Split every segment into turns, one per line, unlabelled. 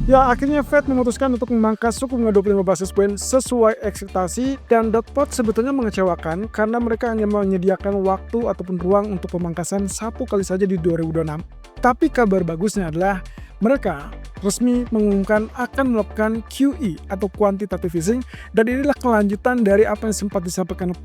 Ya, akhirnya Fed memutuskan untuk memangkas suku bunga 25 basis point sesuai ekspektasi, dan dot plot sebetulnya mengecewakan karena mereka hanya menyediakan waktu ataupun ruang untuk pemangkasan satu kali saja di 2026. Tapi kabar bagusnya adalah mereka resmi mengumumkan akan melakukan QE atau quantitative easing, dan inilah kelanjutan dari apa yang sempat disampaikan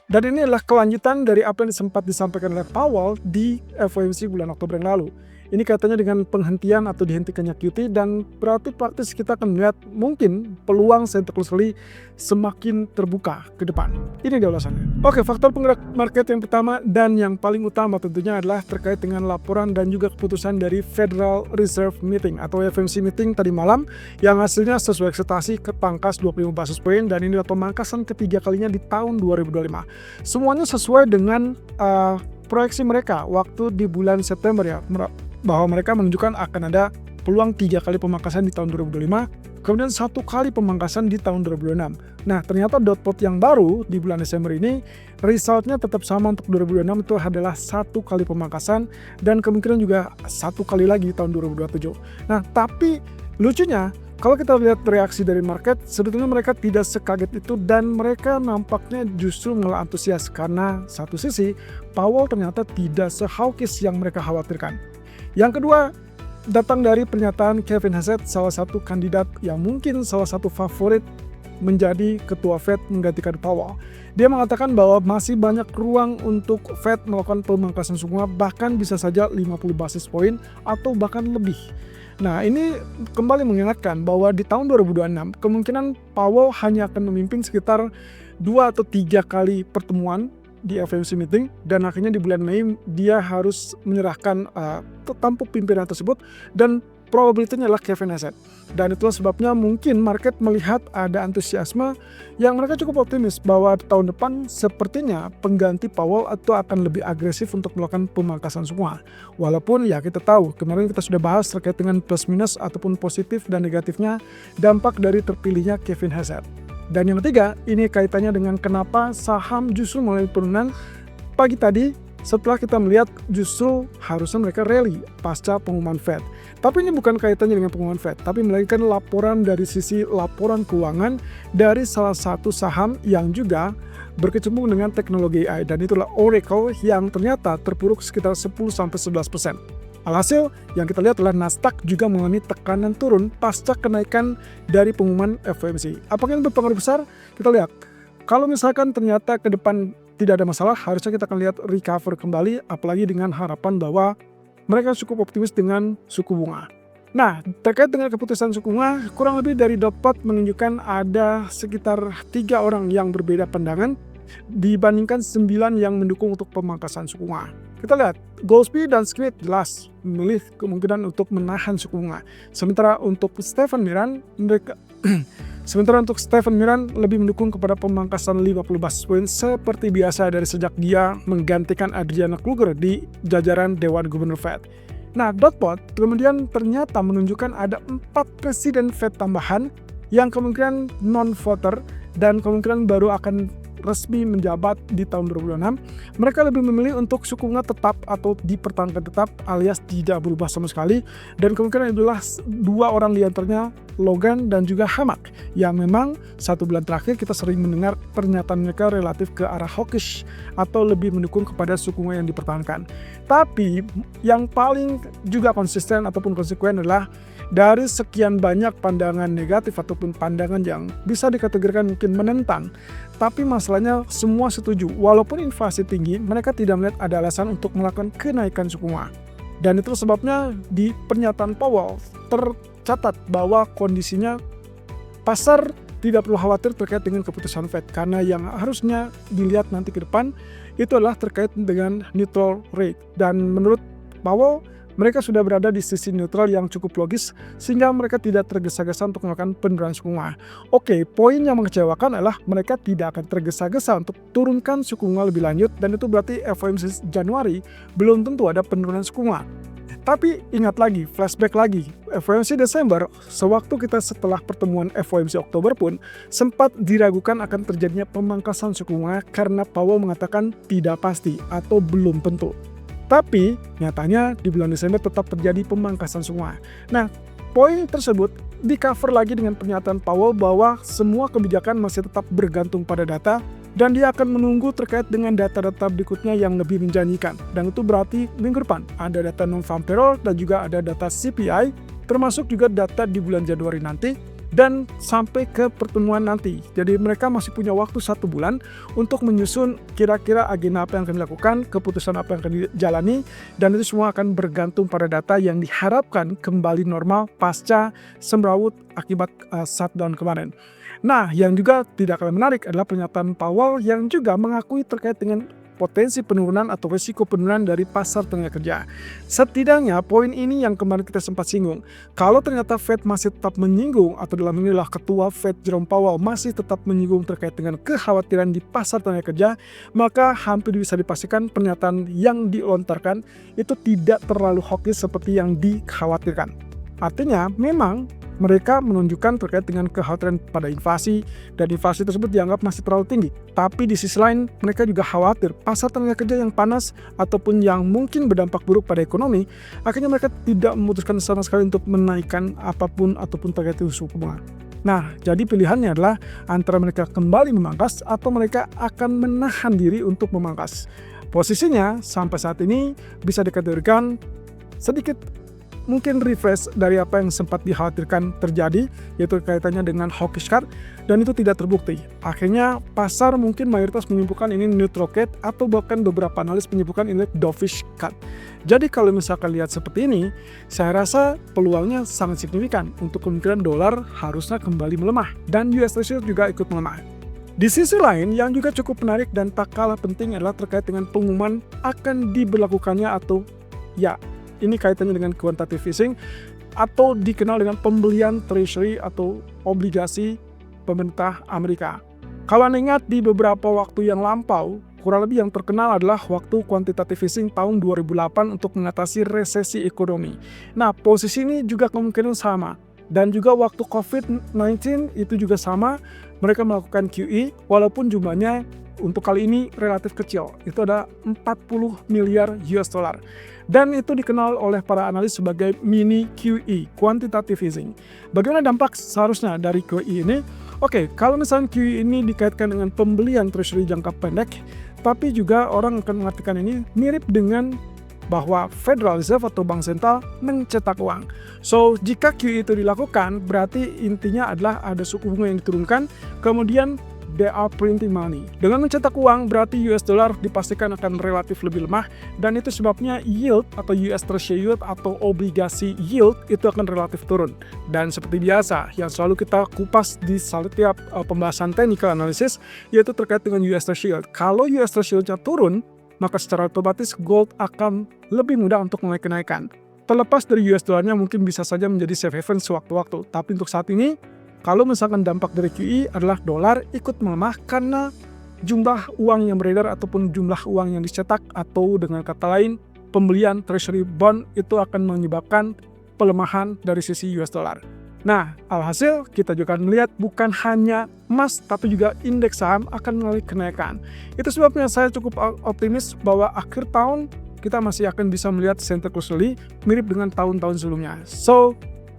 dan ini adalah kelanjutan dari apa yang sempat disampaikan oleh Powell di FOMC bulan Oktober yang lalu. Ini katanya dengan penghentian atau dihentikannya QT, dan berarti praktis kita akan melihat mungkin peluang cyclically semakin terbuka ke depan. Ini dia ulasannya. Oke, faktor penggerak market yang pertama dan yang paling utama tentunya adalah terkait dengan laporan dan juga keputusan dari Federal Reserve Meeting atau FOMC meeting tadi malam, yang hasilnya sesuai ekspektasi kepangkas 25 basis point, dan ini adalah pemangkasan ketiga kalinya di tahun 2025. Semuanya sesuai dengan proyeksi mereka waktu di bulan September ya, bahwa mereka menunjukkan akan ada peluang 3 kali pemangkasan di tahun 2025, kemudian 1 kali pemangkasan di tahun 2026. Nah, ternyata dot plot yang baru di bulan Desember ini, resultnya tetap sama untuk 2026, itu adalah 1 kali pemangkasan, dan kemungkinan juga 1 kali lagi di tahun 2027. Nah, tapi lucunya, kalau kita lihat reaksi dari market, sebetulnya mereka tidak sekaget itu, dan mereka nampaknya justru malah antusias karena satu sisi, Powell ternyata tidak se-hawkish yang mereka khawatirkan. Yang kedua, datang dari pernyataan Kevin Hassett, salah satu kandidat yang mungkin salah satu favorit menjadi ketua Fed menggantikan Powell. Dia mengatakan bahwa masih banyak ruang untuk Fed melakukan pemangkasan suku bunga, bahkan bisa saja 50 basis point atau bahkan lebih. Nah, ini kembali mengingatkan bahwa di tahun 2026 kemungkinan Powell hanya akan memimpin sekitar 2 atau 3 kali pertemuan di FOMC meeting, dan akhirnya di bulan Mei dia harus menyerahkan tampuk pimpinan tersebut, dan probabilitasnya adalah Kevin Hassett. Dan itulah sebabnya mungkin market melihat ada antusiasme yang mereka cukup optimis bahwa tahun depan sepertinya pengganti Powell itu akan lebih agresif untuk melakukan pemangkasan semua. Walaupun ya kita tahu, kemarin kita sudah bahas terkait dengan plus minus ataupun positif dan negatifnya dampak dari terpilihnya Kevin Hassett. Dan yang ketiga, ini kaitannya dengan kenapa saham justru mulai penurunan pagi tadi setelah kita melihat justru harusnya mereka rally pasca pengumuman Fed. Tapi ini bukan kaitannya dengan pengumuman Fed, tapi melainkan laporan dari sisi laporan keuangan dari salah satu saham yang juga berkecimpung dengan teknologi AI, dan itulah Oracle yang ternyata terpuruk sekitar 10-11%. Alhasil, yang kita lihat adalah Nasdaq juga mengalami tekanan turun pasca kenaikan dari pengumuman FOMC. Apakah yang berpengaruh besar? Kita lihat. Kalau misalkan ternyata ke depan tidak ada masalah, harusnya kita akan lihat recover kembali, apalagi dengan harapan bahwa mereka cukup optimis dengan suku bunga. Nah, terkait dengan keputusan suku bunga, kurang lebih dari dot plot menunjukkan ada sekitar 3 orang yang berbeda pandangan dibandingkan 9 yang mendukung untuk pemangkasan suku bunga. Kita lihat, Goldsby dan Schmidt jelas memilih kemungkinan untuk menahan suku bunga. Sementara untuk Stephen Miran lebih mendukung kepada pemangkasan 50 basis point seperti biasa dari sejak dia menggantikan Adriana Kruger di jajaran Dewan Gubernur Fed. Nah, dot plot kemudian ternyata menunjukkan ada 4 presiden Fed tambahan yang kemungkinan non-voter dan kemungkinan baru akan resmi menjabat di tahun 2026. Mereka lebih memilih untuk suku bunga tetap atau dipertahankan tetap alias tidak berubah sama sekali, dan kemungkinan adalah 2 orang di antaranya Logan dan juga Hamak, yang memang 1 bulan terakhir kita sering mendengar pernyataan mereka relatif ke arah hawkish atau lebih mendukung kepada suku bunga yang dipertahankan. Tapi yang paling juga konsisten ataupun konsekuen adalah dari sekian banyak pandangan negatif ataupun pandangan yang bisa dikategorikan mungkin menentang, tapi masalahnya semua setuju. Walaupun inflasi tinggi, mereka tidak melihat ada alasan untuk melakukan kenaikan suku bunga. Dan itu sebabnya di pernyataan Powell tercatat bahwa kondisinya pasar tidak perlu khawatir terkait dengan keputusan Fed, karena yang harusnya dilihat nanti ke depan itu adalah terkait dengan neutral rate. Dan menurut Powell, mereka sudah berada di sisi neutral yang cukup logis sehingga mereka tidak tergesa-gesa untuk melakukan penurunan suku bunga. Oke, poin yang mengecewakan adalah mereka tidak akan tergesa-gesa untuk turunkan suku bunga lebih lanjut, dan itu berarti FOMC Januari belum tentu ada penurunan suku bunga. Tapi ingat lagi, flashback lagi, FOMC Desember, sewaktu kita setelah pertemuan FOMC Oktober pun sempat diragukan akan terjadinya pemangkasan suku bunga karena Powell mengatakan tidak pasti atau belum tentu. Tapi nyatanya di bulan Desember tetap terjadi pemangkasan suku bunga. Nah, Poin tersebut di-cover lagi dengan pernyataan Powell bahwa semua kebijakan masih tetap bergantung pada data dan dia akan menunggu terkait dengan data-data berikutnya yang lebih menjanjikan. Dan itu berarti minggu depan ada data non-farm payroll dan juga ada data CPI, termasuk juga data di bulan Januari nanti dan sampai ke pertemuan nanti. Jadi mereka masih punya waktu 1 bulan untuk menyusun kira-kira agenda apa yang akan dilakukan, keputusan apa yang akan dijalani, dan itu semua akan bergantung pada data yang diharapkan kembali normal pasca semrawut akibat shutdown kemarin. Nah, yang juga tidak kalah menarik adalah pernyataan Powell yang juga mengakui terkait dengan potensi penurunan atau risiko penurunan dari pasar tenaga kerja. Setidaknya poin ini yang kemarin kita sempat singgung. Kalau ternyata Fed masih tetap menyinggung, atau dalam inilah Ketua Fed Jerome Powell masih tetap menyinggung terkait dengan kekhawatiran di pasar tenaga kerja, maka hampir bisa dipastikan pernyataan yang dilontarkan itu tidak terlalu hawkish seperti yang dikhawatirkan. Artinya memang mereka menunjukkan terkait dengan kekhawatiran pada inflasi, dan inflasi tersebut dianggap masih terlalu tinggi. Tapi di sisi lain, mereka juga khawatir pasar tenaga kerja yang panas ataupun yang mungkin berdampak buruk pada ekonomi, akhirnya mereka tidak memutuskan sama sekali untuk menaikkan apapun ataupun terkait suku bunga. Nah, jadi pilihannya adalah antara mereka kembali memangkas atau mereka akan menahan diri untuk memangkas. Posisinya sampai saat ini bisa dikategorikan sedikit mungkin refresh dari apa yang sempat dikhawatirkan terjadi, yaitu kaitannya dengan hawkish cut, dan itu tidak terbukti. Akhirnya pasar mungkin mayoritas menyimpulkan ini neutral cut, atau bahkan beberapa analis menyimpulkan ini dovish cut. Jadi kalau misalkan lihat seperti ini, saya rasa peluangnya sangat signifikan untuk kemungkinan dolar harusnya kembali melemah, dan US Treasury juga ikut melemah. Di sisi lain, yang juga cukup menarik dan tak kalah penting adalah terkait dengan pengumuman akan diberlakukannya atau ini kaitannya dengan quantitative easing atau dikenal dengan pembelian treasury atau obligasi pemerintah Amerika. Kalau Anda ingat di beberapa waktu yang lampau, kurang lebih yang terkenal adalah waktu quantitative easing tahun 2008 untuk mengatasi resesi ekonomi. Nah, posisi ini juga kemungkinan sama. Dan juga waktu COVID-19 itu juga sama, mereka melakukan QE walaupun jumlahnya untuk kali ini relatif kecil. Itu ada 40 miliar US dollar. Dan itu dikenal oleh para analis sebagai mini QE, quantitative easing. Bagaimana dampak seharusnya dari QE ini? Oke, kalau misalnya QE ini dikaitkan dengan pembelian treasury jangka pendek, tapi juga orang akan mengartikan ini mirip dengan bahwa Federal Reserve atau Bank Sentral mencetak uang. So, jika QE itu dilakukan, berarti intinya adalah ada suku bunga yang diturunkan, kemudian they are printing money. Dengan mencetak uang, berarti US dollar dipastikan akan relatif lebih lemah, dan itu sebabnya yield atau US Treasury yield atau obligasi yield itu akan relatif turun. Dan seperti biasa, yang selalu kita kupas di setiap pembahasan technical analysis, yaitu terkait dengan US Treasury yield. Kalau US Treasury yield-nya turun, maka secara otomatis gold akan lebih mudah untuk mulai kenaikan. Terlepas dari US dollarnya mungkin bisa saja menjadi safe haven sewaktu-waktu, tapi untuk saat ini, kalau misalkan dampak dari QE adalah dolar ikut melemah karena jumlah uang yang beredar ataupun jumlah uang yang dicetak, atau dengan kata lain pembelian treasury bond itu akan menyebabkan pelemahan dari sisi US dollar. Nah, alhasil kita juga akan melihat bukan hanya emas tapi juga indeks saham akan mengalami kenaikan. Itu sebabnya saya cukup optimis bahwa akhir tahun kita masih akan bisa melihat Santa Cruz Rally mirip dengan tahun-tahun sebelumnya. So,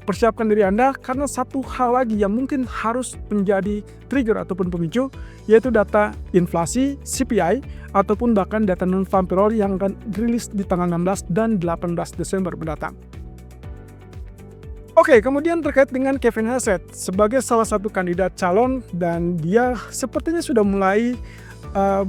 persiapkan diri Anda karena satu hal lagi yang mungkin harus menjadi trigger ataupun pemicu, yaitu data inflasi, CPI, ataupun bahkan data non-farm payroll yang akan dirilis di tanggal 16 dan 18 Desember mendatang. Oke, kemudian terkait dengan Kevin Hassett sebagai salah satu kandidat calon, dan dia sepertinya sudah mulai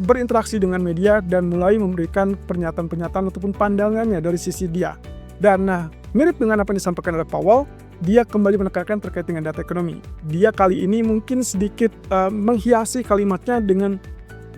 berinteraksi dengan media dan mulai memberikan pernyataan-pernyataan ataupun pandangannya dari sisi dia. Dan mirip dengan apa yang disampaikan oleh Powell, dia kembali menekankan terkait dengan data ekonomi. Dia kali ini mungkin sedikit menghiasi kalimatnya dengan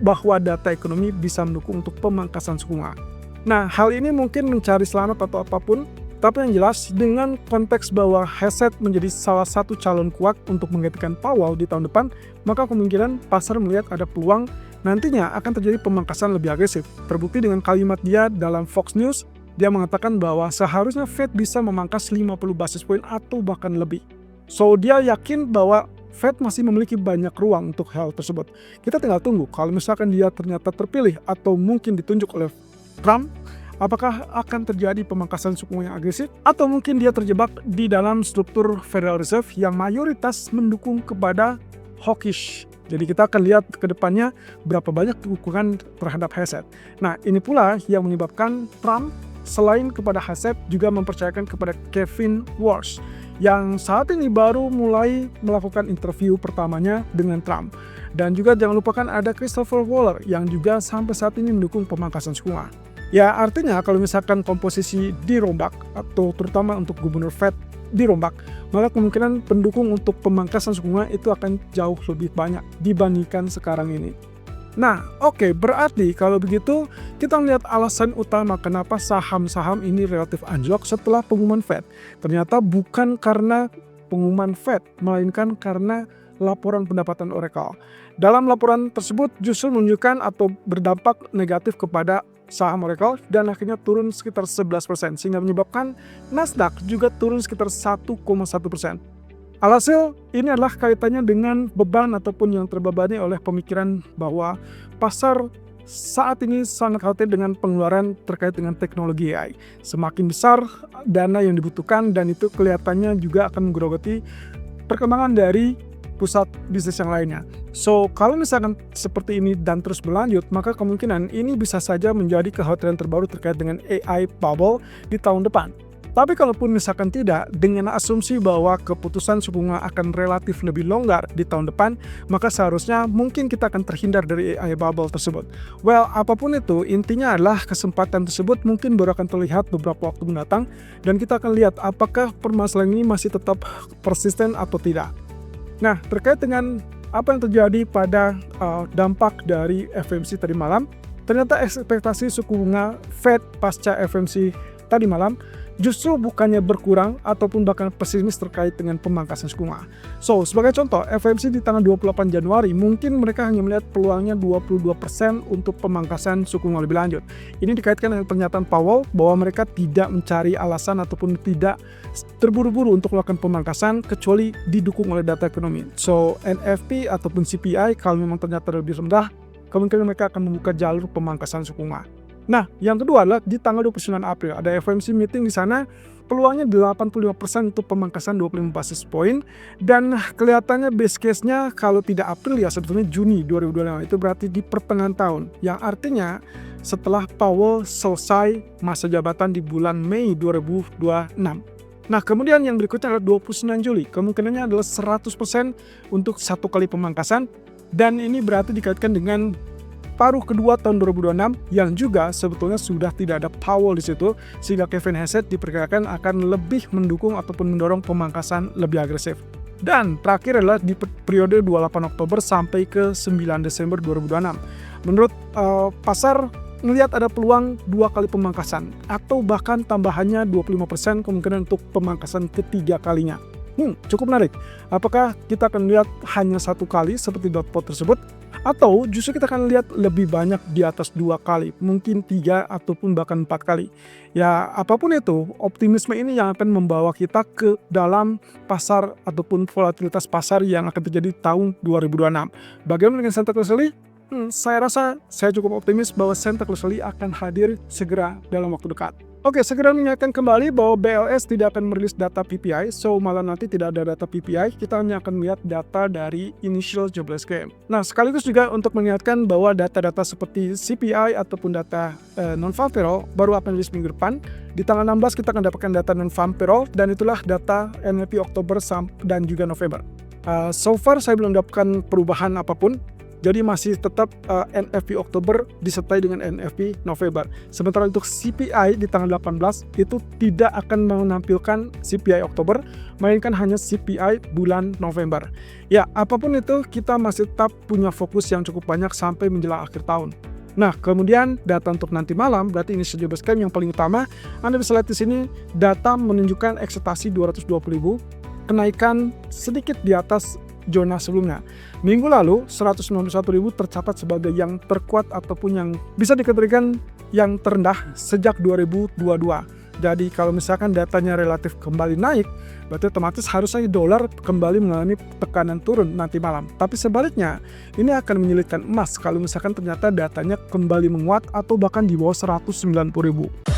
bahwa data ekonomi bisa mendukung untuk pemangkasan suku bunga. Nah, hal ini mungkin mencari selamat atau apapun, tapi yang jelas dengan konteks bahwa Hassett menjadi salah satu calon kuat untuk menggantikan Powell di tahun depan, maka kemungkinan pasar melihat ada peluang nantinya akan terjadi pemangkasan lebih agresif. Terbukti dengan kalimat dia dalam Fox News, dia mengatakan bahwa seharusnya Fed bisa memangkas 50 basis point atau bahkan lebih. So, dia yakin bahwa Fed masih memiliki banyak ruang untuk hal tersebut. Kita tinggal tunggu kalau misalkan dia ternyata terpilih atau mungkin ditunjuk oleh Trump, Apakah akan terjadi pemangkasan suku bunga yang agresif? Atau mungkin dia terjebak di dalam struktur Federal Reserve yang mayoritas mendukung kepada hawkish. Jadi kita akan lihat ke depannya berapa banyak dukungan terhadap Hesed. Nah, ini pula yang menyebabkan Trump selain kepada Hesed juga mempercayakan kepada Kevin Walsh yang saat ini baru mulai melakukan interview pertamanya dengan Trump. Dan juga jangan lupakan ada Christopher Waller yang juga sampai saat ini mendukung pemangkasan suku bunga. Ya, artinya kalau misalkan komposisi dirombak atau terutama untuk gubernur Fed dirombak, maka kemungkinan pendukung untuk pemangkasan suku bunga itu akan jauh lebih banyak dibandingkan sekarang ini. Nah, oke, berarti kalau begitu kita melihat alasan utama kenapa saham-saham ini relatif anjlok setelah pengumuman Fed. Ternyata bukan karena pengumuman Fed, melainkan karena laporan pendapatan Oracle. Dalam laporan tersebut justru menunjukkan atau berdampak negatif kepada saham Oracle dan akhirnya turun sekitar 11%, sehingga menyebabkan Nasdaq juga turun sekitar 1,1%. Alhasil, ini adalah kaitannya dengan beban ataupun yang terbebani oleh pemikiran bahwa pasar saat ini sangat khawatir dengan pengeluaran terkait dengan teknologi AI. Semakin besar dana yang dibutuhkan dan itu kelihatannya juga akan menggerogoti perkembangan dari pusat bisnis yang lainnya. So, kalau misalkan seperti ini dan terus berlanjut, maka kemungkinan ini bisa saja menjadi kekhawatiran terbaru terkait dengan AI bubble di tahun depan. Tapi kalaupun misalkan tidak, dengan asumsi bahwa keputusan suku bunga akan relatif lebih longgar di tahun depan, maka seharusnya mungkin kita akan terhindar dari AI bubble tersebut. Well, apapun itu, intinya adalah kesempatan tersebut mungkin baru akan terlihat beberapa waktu mendatang, dan kita akan lihat apakah permasalahan ini masih tetap persisten atau tidak. Nah, terkait dengan apa yang terjadi pada dampak dari FOMC tadi malam, ternyata ekspektasi suku bunga Fed pasca FOMC tadi malam justru bukannya berkurang ataupun bahkan pesimis terkait dengan pemangkasan suku bunga. So, sebagai contoh, FOMC di tanggal 28 Januari mungkin mereka hanya melihat peluangnya 22% untuk pemangkasan suku bunga lebih lanjut. Ini dikaitkan dengan pernyataan Powell bahwa mereka tidak mencari alasan ataupun tidak terburu-buru untuk melakukan pemangkasan kecuali didukung oleh data ekonomi. So, NFP ataupun CPI kalau memang ternyata lebih rendah, kemungkinan mereka akan membuka jalur pemangkasan suku bunga. Nah, yang kedua adalah di tanggal 29 April ada FOMC meeting di sana, peluangnya 85% untuk pemangkasan 25 basis point, dan kelihatannya base case-nya kalau tidak April ya sebetulnya Juni 2025, itu berarti di pertengahan tahun, yang artinya setelah Powell selesai masa jabatan di bulan Mei 2026. Nah, kemudian yang berikutnya adalah 29 Juli, kemungkinannya adalah 100% untuk satu kali pemangkasan, dan ini berarti dikaitkan dengan paruh kedua tahun 2026 yang juga sebetulnya sudah tidak ada Powell di situ, sehingga Kevin Hesed diperkirakan akan lebih mendukung ataupun mendorong pemangkasan lebih agresif. Dan terakhir adalah di periode 28 Oktober sampai ke 9 Desember 2026. Menurut pasar melihat ada peluang 2 kali pemangkasan atau bahkan tambahannya 25% kemungkinan untuk pemangkasan ketiga kalinya. Cukup menarik. Apakah kita akan lihat hanya 1 kali seperti dot plot tersebut? Atau justru kita akan lihat lebih banyak di atas 2 kali, mungkin 3 ataupun bahkan 4 kali. Ya, apapun itu, optimisme ini yang akan membawa kita ke dalam pasar ataupun volatilitas pasar yang akan terjadi tahun 2026. Bagaimana dengan Santa Claus Rally? Saya rasa saya cukup optimis bahwa Santa Claus Rally akan hadir segera dalam waktu dekat. Oke, segera mengingatkan kembali bahwa BLS tidak akan merilis data PPI, so malah nanti tidak ada data PPI, kita hanya akan melihat data dari initial jobless claim. Nah, sekaligus juga untuk mengingatkan bahwa data-data seperti CPI ataupun data non-farm payroll baru akan rilis minggu depan. Di tanggal 16 kita akan dapatkan data non-farm payroll, dan itulah data NFP Oktober dan juga November. So far saya belum mendapatkan perubahan apapun. Jadi masih tetap NFP Oktober disertai dengan NFP November. Sementara untuk CPI di tanggal 18 itu tidak akan menampilkan CPI Oktober, melainkan hanya CPI bulan November. Ya, apapun itu kita masih tetap punya fokus yang cukup banyak sampai menjelang akhir tahun. Nah, kemudian data untuk nanti malam, berarti ini saja basecamp yang paling utama. Anda bisa lihat di sini data menunjukkan ekspektasi 220.000, kenaikan sedikit di atas zona sebelumnya. Minggu lalu 191.000 tercatat sebagai yang terkuat ataupun yang bisa dikategorikan yang terendah sejak 2022. terjadi. Kalau misalkan datanya relatif kembali naik, berarti otomatis harusnya dolar kembali mengalami tekanan turun nanti malam. Tapi sebaliknya, ini akan menyulitkan emas kalau misalkan ternyata datanya kembali menguat atau bahkan di bawah 190.000.